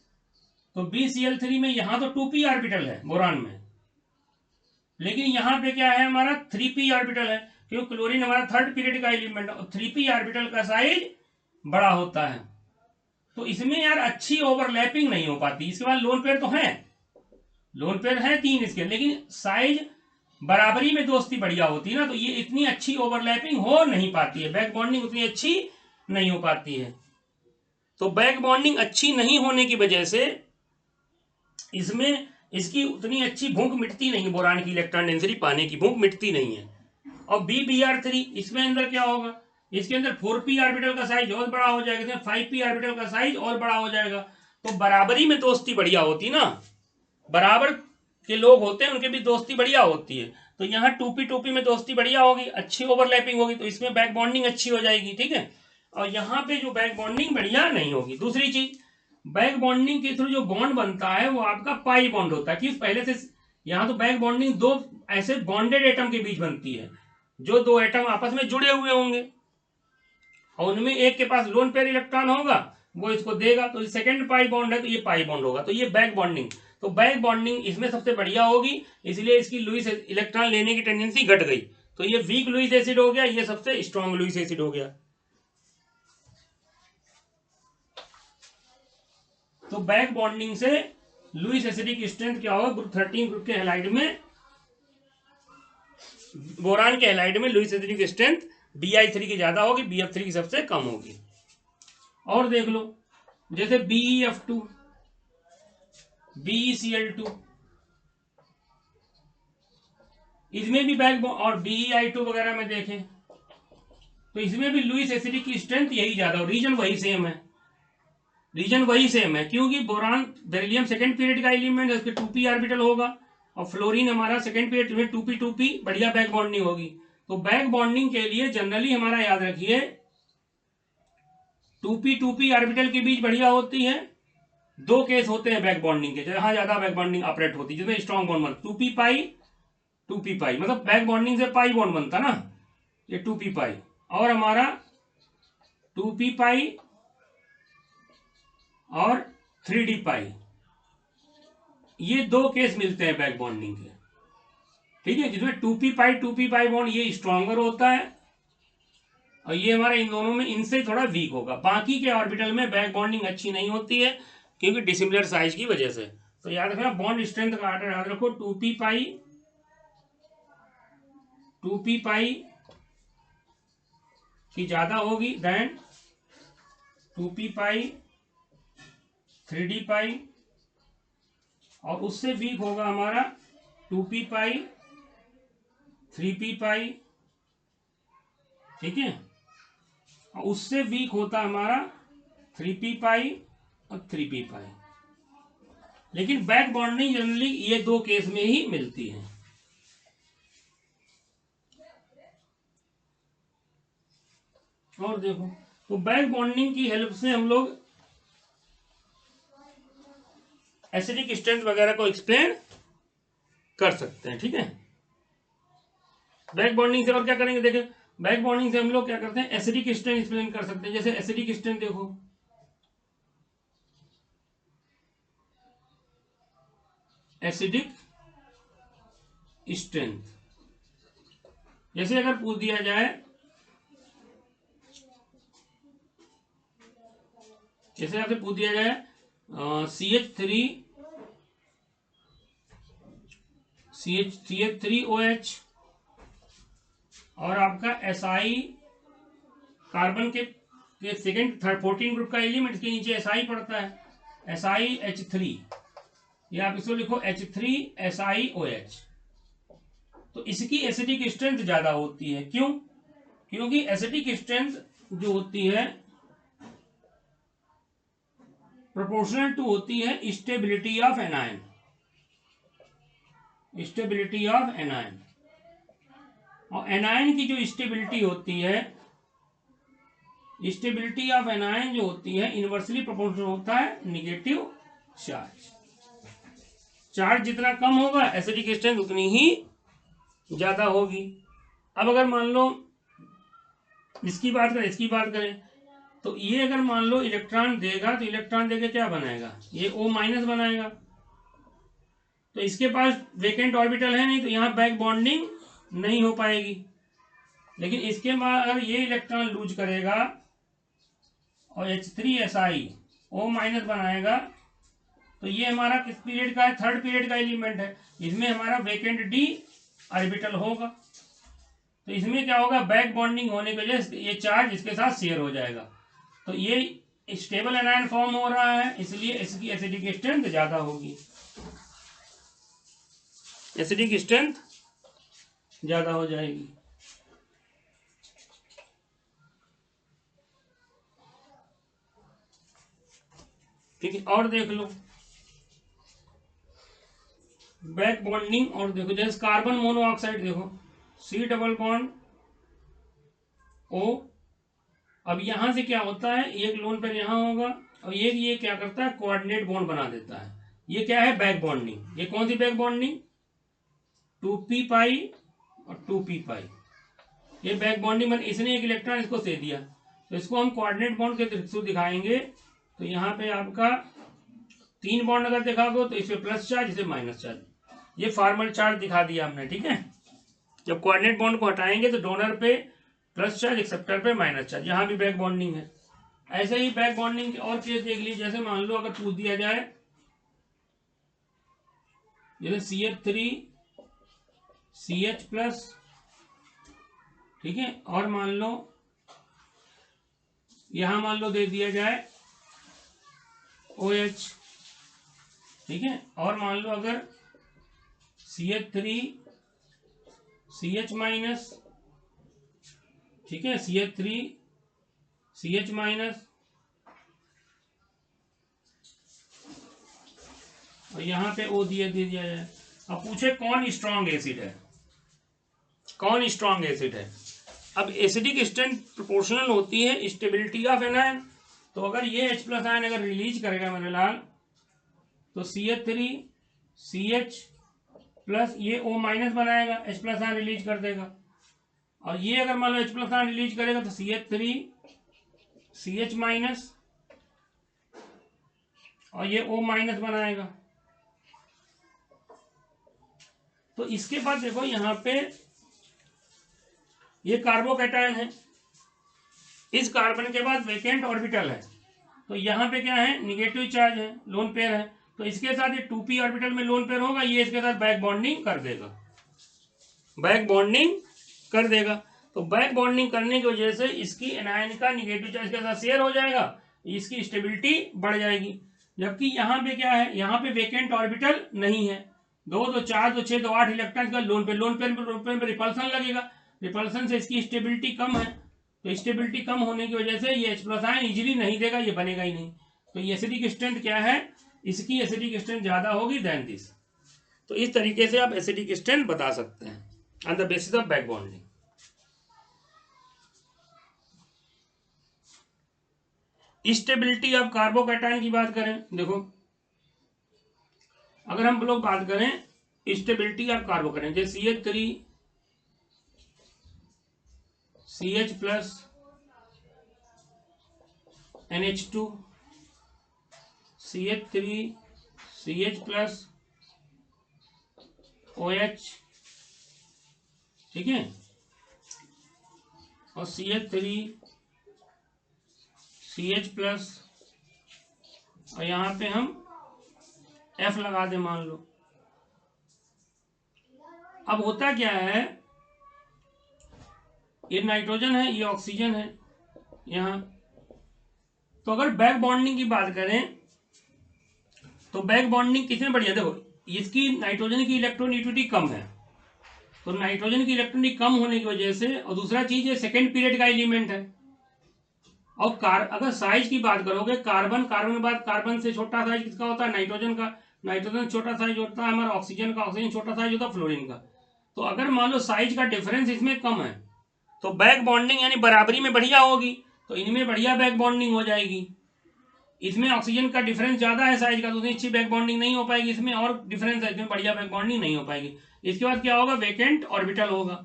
तो BCl3 में यहां तो 2p ऑर्बिटल है बोरान में, लेकिन यहाँ पे क्या है, हमारा 3p ऑर्बिटल है, क्योंकि क्लोरीन हमारा थर्ड पीरियड का एलिमेंट है, और 3p ऑर्बिटल का साइज बड़ा होता है, तो इसमें यार अच्छी ओवरलैपिंग नहीं हो पाती। इसके बाद लोन पेयर तो है, लोन पेयर है 3 इसके, लेकिन साइज बराबरी में दोस्ती बढ़िया होती है ना, तो ये इतनी अच्छी ओवरलैपिंग हो नहीं पाती है, बैक बॉन्डिंग उतनी अच्छी नहीं हो पाती है। तो बैक बॉन्डिंग अच्छी नहीं होने की वजह से इसमें इसकी उतनी अच्छी भूख मिटती नहीं, बोरान की इलेक्ट्रॉन डेंसिटी पाने की भूख मिटती नहीं है। और BBr3 इसमें अंदर क्या होगा, इसके अंदर 4p ऑर्बिटल का साइज और बड़ा हो जाएगा, 5p ऑर्बिटल का साइज और बड़ा हो जाएगा, तो बराबरी में दोस्ती बढ़िया होती ना, बराबर के लोग होते हैं उनके भी दोस्ती बढ़िया होती है, तो यहाँ 2p में दोस्ती बढ़िया होगी, अच्छी ओवरलैपिंग होगी, तो इसमें बैक बॉन्डिंग अच्छी हो जाएगी, ठीक है। और यहाँ पे जो बैक बॉन्डिंग बढ़िया नहीं होगी। दूसरी चीज, बैक बॉन्डिंग के थ्रू जो बॉन्ड बनता है वो आपका पाई बॉन्ड होता है, कि पहले से यहाँ तो बैक बॉन्डिंग 2 ऐसे बॉन्डेड एटम के बीच बनती है, जो 2 एटम आपस में जुड़े हुए होंगे, और उनमें एक के पास लोन पेयर इलेक्ट्रॉन होगा, वो इसको देगा, तो सेकंड पाई बॉन्ड है, तो ये पाई बॉन्ड होगा, तो ये बैक बॉन्डिंग। तो बैक बॉन्डिंग इसमें सबसे बढ़िया होगी, इसलिए इसकी लुईस इलेक्ट्रॉन लेने की टेंडेंसी घट गई, तो ये वीक लुईस एसिड हो गया, ये सबसे स्ट्रॉन्ग लुईस एसिड हो गया। तो बैक बॉन्डिंग से लुईस एसिडिक स्ट्रेंथ क्या होगा, ग्रुप 13 ग्रुप के हैलाइड में, बोरान के हैलाइड में लुईस एसिडिक स्ट्रेंथ Bi3 की ज्यादा होगी, BF3 की सबसे कम होगी। और देख लो, जैसे BeF2, BeCl2, इसमें भी बैक, और BeI2 वगैरह में देखें तो इसमें भी लुईस एसिडिक की स्ट्रेंथ यही ज्यादा, रीजन वही सेम है, रीजन वही सेम है, क्योंकि बोरान बेरिलियम सेकंड पीरियड का एलिमेंट है, उसके 2p ऑर्बिटल होगा, और फ्लोरीन हमारा सेकंड पीरियड में 2p बढ़िया बैक बॉन्डिंग होगी। तो बैक बॉन्डिंग के लिए जनरली हमारा याद रखिए 2p ऑर्बिटल के बीच बढ़िया होती है। 2 केस होते हैं बैक बॉन्डिंग के, जहां ज्यादा बैक बॉन्डिंग ऑपरेट होती है, जिसमें स्ट्रॉन्ग बॉन्ड बनता, 2p पाई मतलब बैक बॉन्डिंग से पाई बॉन्ड बनता ना, ये 2p पाई, और हमारा 2p पाई और 3d पाई, ये 2 केस मिलते हैं बैक बॉन्डिंग के, ठीक है, जिसमें 2p पाई बॉन्ड ये स्ट्रॉन्गर होता है, और ये हमारे इन दोनों में इनसे थोड़ा वीक होगा। बाकी के ऑर्बिटल में बैक बॉन्डिंग अच्छी नहीं होती है, क्योंकि डिसिमिलर साइज की वजह से। तो याद रखना बॉन्ड स्ट्रेंथ का ऑर्डर याद रखो, 2p पाई की ज्यादा होगी देन 2p पाई 3d पाई, और उससे वीक होगा हमारा 2p पाई 3p पाई, ठीक है, और उससे वीक होता हमारा 3p पाई और 3p पाई। लेकिन बैक बॉन्डिंग जनरली ये दो केस में ही मिलती है। और देखो, तो बैक बॉन्डिंग की हेल्प से हम लोग एसिडिक स्ट्रेंथ वगैरह को एक्सप्लेन कर सकते हैं, ठीक है। बैक बॉन्डिंग से और क्या करेंगे, देखिए बैक बॉन्डिंग से हम लोग क्या करते हैं, एसिडिक स्ट्रेंथ एक्सप्लेन कर सकते हैं। जैसे एसिडिक स्ट्रेंथ देखो, एसिडिक स्ट्रेंथ जैसे अगर पूछ दिया जाए, जैसे आपसे पूछ दिया जाए CH3OH और आपका SI कार्बन के सेकेंड 14 ग्रुप का एलिमेंट के नीचे SI पड़ता है, SiH3, या आप इसको लिखो H3SiOH। तो इसकी एसिडिक स्ट्रेंथ ज्यादा होती है, क्यों? क्योंकि एसिडिक स्ट्रेंथ जो होती है प्रोपोर्शनल टू होती है stability of anion, stability of anion. और एनायन की जो स्टेबिलिटी होती है, स्टेबिलिटी ऑफ एनायन जो होती है इनवर्सली प्रोपोर्शनल होता है निगेटिव चार्ज। चार्ज जितना कम होगा एसिडिक स्ट्रेंथ उतनी ही ज्यादा होगी। अब अगर मान लो इसकी बात करें तो ये अगर मान लो इलेक्ट्रॉन देगा तो इलेक्ट्रॉन देके क्या बनाएगा, ये O माइनस बनाएगा। तो इसके पास वेकेंट ऑर्बिटल है नहीं, तो यहाँ बैक बॉन्डिंग नहीं हो पाएगी। लेकिन इसके बाद अगर ये इलेक्ट्रॉन लूज करेगा और H3Si O माइनस बनाएगा, तो ये हमारा किस पीरियड का है, थर्ड पीरियड का एलिमेंट है। इसमें हमारा वेकेंट D ऑर्बिटल होगा। तो इसमें क्या होगा, बैक बॉन्डिंग होने की वजह से ये चार्ज इसके साथ शेयर हो जाएगा। तो ये स्टेबल एनायन फॉर्म हो रहा है, इसलिए इसकी एसिडिक स्ट्रेंथ ज्यादा होगी, एसिडिक स्ट्रेंथ ज्यादा हो जाएगी। ठीक है, और देख लो बैक बॉन्डिंग, और देखो जैसे कार्बन मोनोऑक्साइड देखो C डबल बॉन्ड O। अब यहां से क्या होता है, एक लोन पेयर यहां होगा और ये क्या करता है, कोऑर्डिनेट बॉन्ड बना देता है। ये क्या है, बैक बॉन्डिंग। ये कौन सी बैक बॉन्डिंग, 2p पाई और 2p पाई, ये बैक बॉन्डिंग इसने एक इलेक्ट्रॉन इसको दे दिया, तो इसको हम कोऑर्डिनेट बॉन्ड के थ्रू दिखाएंगे। तो यहाँ पे आपका 3 बॉन्ड अगर देखा हो तो इसमें प्लस चार्ज, इसे माइनस चार्ज, ये फॉर्मल चार्ज दिखा दिया हमने, ठीक है। जब कोऑर्डिनेट बॉन्ड को हटाएंगे तो डोनर पे प्लस चार्ज, एक्सेप्टर पे माइनस चार्ज, यहाँ भी बैक बॉन्डिंग है। ऐसे ही बैक बॉन्डिंग की और केस देख लीजिए। जैसे मान लो अगर पूछ दिया जाए, जैसे CH3 CH प्लस, ठीक है, और मान लो यहां मान लो दे दिया जाए OH, ठीक है, और मान लो अगर CH3 CH माइनस, ठीक है, CH3 CH माइनस, और यहां पे O दे दिया जाए। अब पूछे कौन स्ट्रॉन्ग एसिड है, कौन स्ट्रॉन्ग एसिड है। अब एसिडिक स्ट्रेंथ प्रोपोर्शनल होती है स्टेबिलिटी ऑफ एनायन। तो अगर ये H प्लस आयन अगर रिलीज करेगा मेरे लाल, तो CH3 CH प्लस ये O माइनस बनाएगा, H प्लस आयन रिलीज कर देगा। और ये अगर मान लो H प्लस आयन रिलीज करेगा तो CH3 CH माइनस और ये O माइनस बनाएगा। तो इसके बाद देखो यहाँ पे ये कार्बोकैटायन है, इस कार्बन के बाद वेकेंट ऑर्बिटल है, तो यहाँ पे क्या है, निगेटिव चार्ज है, लोन पेयर है। तो इसके साथ ये 2p ऑर्बिटल में लोन पेयर होगा, ये इसके साथ बैक बॉन्डिंग कर देगा, बैक बॉन्डिंग कर देगा। तो बैक बॉन्डिंग करने की वजह से इसकी एनायन का निगेटिव चार्ज के साथ शेयर हो जाएगा, इसकी स्टेबिलिटी बढ़ जाएगी। जबकि यहाँ पे क्या है, यहाँ पे वेकेंट ऑर्बिटल नहीं है, 2 2 4 2 6 2 8 इलेक्ट्रॉन का लोन पेयर में रिपल्सन लगेगा, रिपल्सन से इसकी स्टेबिलिटी कम है। तो स्टेबिलिटी कम होने की वजह से ये H+ आयन इजीली नहीं देगा, ये बनेगा ही नहीं। तो ये एसिडिक स्ट्रेंथ क्या है, इसकी एसिडिक स्ट्रेंथ ज्यादा होगी देन दिस। तो इस तरीके से आप एसिडिक स्ट्रेंथ बता सकते हैं on the basis of back bonding. Stability of carbocation की बात करें, देखो अगर हम लोग बात करें स्टेबिलिटी ऑफ कार्बोकैटायन, जैसे CH3 CH+ NH2 CH3 CH+ OH, ठीक है, और CH3 CH+, और यहां पे हम F लगा दे मान लो। अब होता क्या है, ये नाइट्रोजन है, ये ऑक्सीजन है यहां। तो अगर बैक बॉन्डिंग की बात करें तो बैक बॉन्डिंग किसमें बढ़िया, देखो इसकी नाइट्रोजन की इलेक्ट्रोनेगेटिविटी कम है, तो नाइट्रोजन की इलेक्ट्रोनेगेटिविटी कम होने की वजह से, और दूसरा चीज है सेकेंड पीरियड का एलिमेंट है। और अगर साइज की बात करोगे, कार्बन के बाद कार्बन से छोटा साइज किसका होता है, नाइट्रोजन का, नाइट्रोजन छोटा साइज होता है हमारा ऑक्सीजन का, ऑक्सीजन छोटा साइज होता है फ्लोरीन का। तो अगर मान लो साइज का डिफरेंस इसमें कम है तो बैक बॉन्डिंग यानी बराबरी में बढ़िया होगी, तो इनमें बढ़िया बैक बॉन्डिंग हो जाएगी। इसमें ऑक्सीजन का डिफरेंस ज्यादा है साइज का, तो उसमें अच्छी बैक बॉन्डिंग नहीं हो पाएगी, इसमें और डिफरेंस है, इसमें बढ़िया बैक बॉन्डिंग नहीं हो पाएगी। इसके बाद क्या होगा, वेकेंट ऑर्बिटल होगा।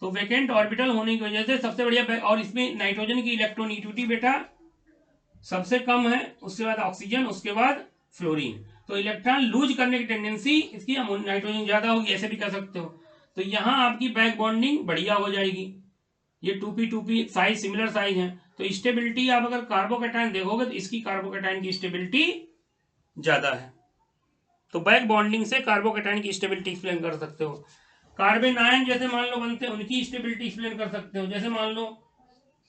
तो वेकेंट ऑर्बिटल होने की वजह से सबसे बढ़िया, और इसमें नाइट्रोजन की इलेक्ट्रोनेगेटिविटी बेटा सबसे कम है, उसके बाद ऑक्सीजन, उसके बाद फ्लोरीन। तो इलेक्ट्रॉन लूज करने की टेंडेंसी इसकी नाइट्रोजन ज्यादा होगी, ऐसे भी कर सकते हो। तो यहां आपकी बैक बॉन्डिंग बढ़िया हो जाएगी। ये 2p साइज सिमिलर साइज है। तो स्टेबिलिटी आप अगर कार्बोकैटायन देखोगे तो इसकी कार्बोकैटायन की स्टेबिलिटी ज्यादा है। तो बैक बॉन्डिंग से कार्बोकैटायन की स्टेबिलिटी एक्सप्लेन कर सकते हो। कार्बन आयन जैसे मान लो बनते हैं, उनकी स्टेबिलिटी एक्सप्लेन कर सकते हो। जैसे मान लो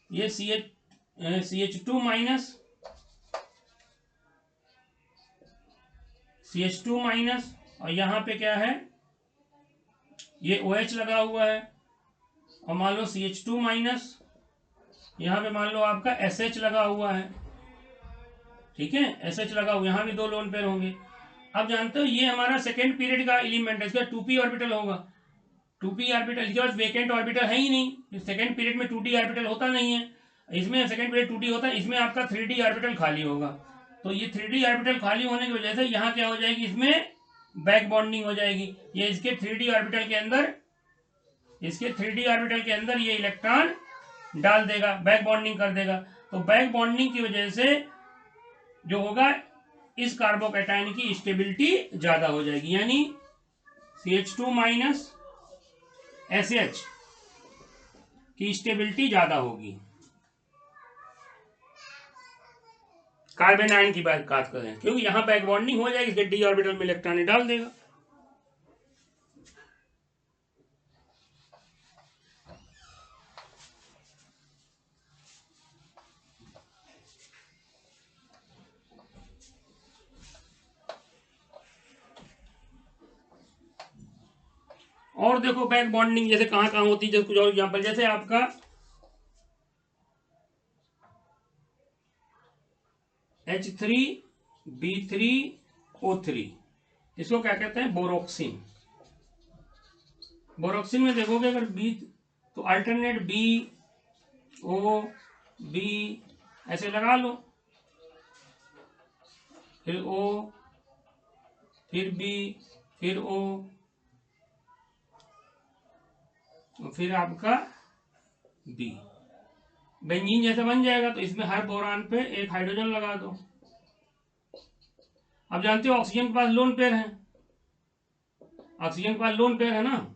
ये CH2 माइनस, CH2 माइनस, और यहां पे क्या है, ये OH लगा हुआ है, और मान लो CH2 माइनस, यहां पे मान लो आपका SH लगा हुआ है, ठीक है, SH लगा हुआ, यहां भी 2 लोन पेयर होंगे। अब जानते हो ये हमारा सेकेंड पीरियड का एलिमेंट है, इसका 2p ऑर्बिटल होगा, 2p ऑर्बिटल, इसके बाद वेकेंट ऑर्बिटल है ही नहीं, सेकेंड पीरियड में 2d ऑर्बिटल होता नहीं है, इसमें सेकेंड पीरियड 2d होता है, इसमें आपका 3d ऑर्बिटल खाली होगा। तो ये 3d ऑर्बिटल खाली होने की वजह से यहाँ क्या हो जाएगी, इसमें बैक बॉन्डिंग हो जाएगी। ये इसके 3d ऑर्बिटल के अंदर, इसके 3d ऑर्बिटल के अंदर ये इलेक्ट्रॉन डाल देगा, बैक बॉन्डिंग कर देगा। तो बैक बॉन्डिंग की वजह से जो होगा, इस कार्बोकैटायन की स्टेबिलिटी ज्यादा हो जाएगी, यानी CH2 माइनस SH की स्टेबिलिटी ज्यादा होगी। कार्बन आयन की बात करें, क्योंकि यहां बैक बॉन्डिंग हो जाएगी, इसके d ऑर्बिटल में इलेक्ट्रॉन डाल देगा। और देखो बैक बॉन्डिंग जैसे कहां कहां होती है, जैसे कुछ और एग्जांपल, जैसे आपका H3B3O3, इसको क्या कहते हैं, बोरोक्सिन। बोरोक्सिन में देखोगे अगर बी, तो अल्टरनेट BO B ऐसे लगा लो, फिर O, फिर B, फिर O, फिर आपका B, बेंजीन जैसा बन जाएगा। तो इसमें हर बोरान पे एक हाइड्रोजन लगा दो। अब जानते हो ऑक्सीजन के पास लोन पेयर है, ऑक्सीजन के पास लोन पेयर है ना,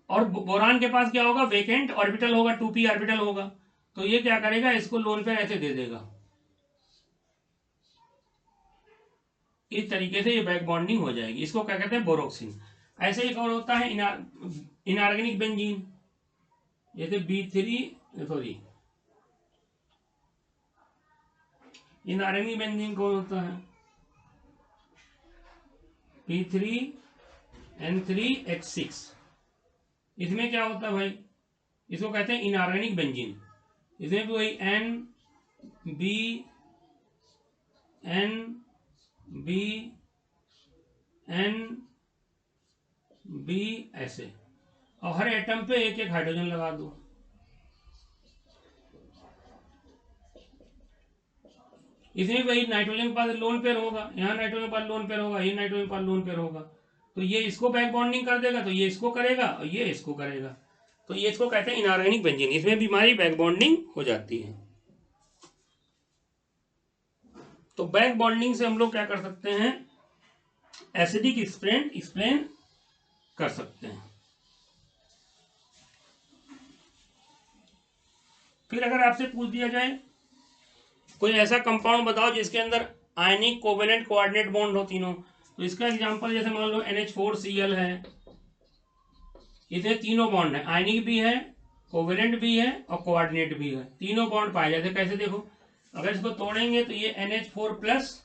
और बोरान के पास क्या होगा, वेकेंट ऑर्बिटल होगा, 2p ऑर्बिटल होगा। तो ये क्या करेगा, इसको लोन पेयर ऐसे दे देगा, इस तरीके से ये बैक बॉन्डिंग हो जाएगी। इसको क्या कहते हैं, बोरोक्सिन। ऐसे एक और होता है इनऑर्गेनिक बेंजीन, जैसे इनऑर्गेनिक बेंजीन कौन होता है, P3N3H6। इसमें क्या होता है भाई, इसको कहते हैं इनऑर्गेनिक बेंजीन। इसमें भी वही NB ऐसे, और हर एटम पे एक एक हाइड्रोजन लगा दो। इसमें वही नाइट्रोजन के पास लोन पेयर होगा, यहाँ नाइट्रोजन के पास लोन पेयर होगा, ये नाइट्रोजन के पास लोन पेयर होगा, तो ये इसको बैक बॉन्डिंग कर देगा, तो ये इसको करेगा और ये इसको करेगा, तो ये इसको कहते हैं इनऑर्गेनिक बेंजीन। इसमें भी हमारी बैक बॉन्डिंग हो जाती है। तो बैक बॉन्डिंग से हम लोग क्या कर सकते हैं, एसिडिक एक्सप्लेन कर सकते हैं। फिर अगर आपसे पूछ दिया जाए कोई ऐसा कंपाउंड बताओ जिसके अंदर आयनिक, कोवेलेंट, कोऑर्डिनेट बॉन्ड हो तीनों, तो इसका एग्जांपल जैसे मान लो NH4Cl है, इसमें तीनों बॉन्ड है, आयनिक भी है, कोवेलेंट भी है और कोऑर्डिनेट भी है, तीनों बॉन्ड पाए जाते। कैसे देखो, अगर इसको तोड़ेंगे तो ये NH4+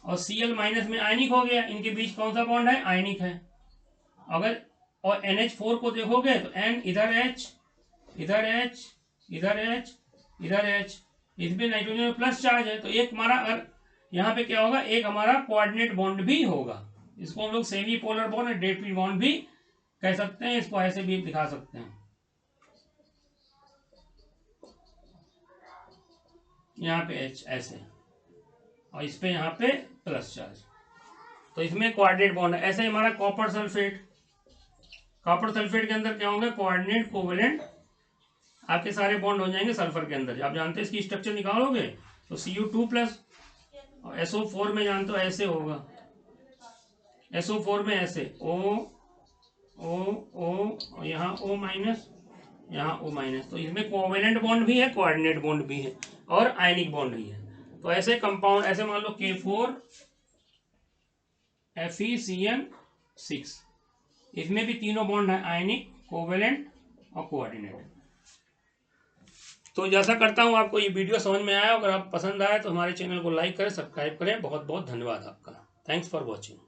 और Cl- में आयनिक हो गया, इनके बीच कौन सा बॉन्ड है, आयनिक है। अगर और NH4 को देखोगे तो N इधर H, इधर H, इधर H, इधर H, इसमें नाइट्रोजन में प्लस चार्ज है, तो एक हमारा अगर यहाँ पे क्या होगा, एक हमारा कोऑर्डिनेट बॉन्ड भी होगा। इसको हम लोग सेमी पोलर बॉन्ड और डेट बॉन्ड भी कह सकते हैं, इसको ऐसे भी दिखा सकते हैं, यहाँ पे H ऐसे और इस पे यहाँ पे प्लस चार्ज, तो इसमें कोऑर्डिनेट बॉन्ड है। ऐसे हमारा कॉपर सल्फेट के अंदर क्या होंगे, कोऑर्डिनेट, कोवेलेंट, आपके सारे बॉन्ड हो जाएंगे सल्फर के अंदर। आप जानते हैं इसकी स्ट्रक्चर निकालोगे तो Cu2+ और SO4 में जानते हो ऐसे होगा, SO4 में ऐसे O और यहाँ O-, यहाँ O-, तो इसमें कोवेलेंट बॉन्ड भी है, कोऑर्डिनेट बॉन्ड भी है और आयनिक बॉन्ड भी है। तो ऐसे कंपाउंड, ऐसे मान लो K4FeCN6, इसमें भी तीनों बॉन्ड है, आयनिक, कोवेलेंट और कोऑर्डिनेट। तो जैसा करता हूँ, आपको ये वीडियो समझ में आया, अगर आप पसंद आए तो हमारे चैनल को लाइक करें, सब्सक्राइब करें। बहुत बहुत धन्यवाद आपका। Thanks for watching.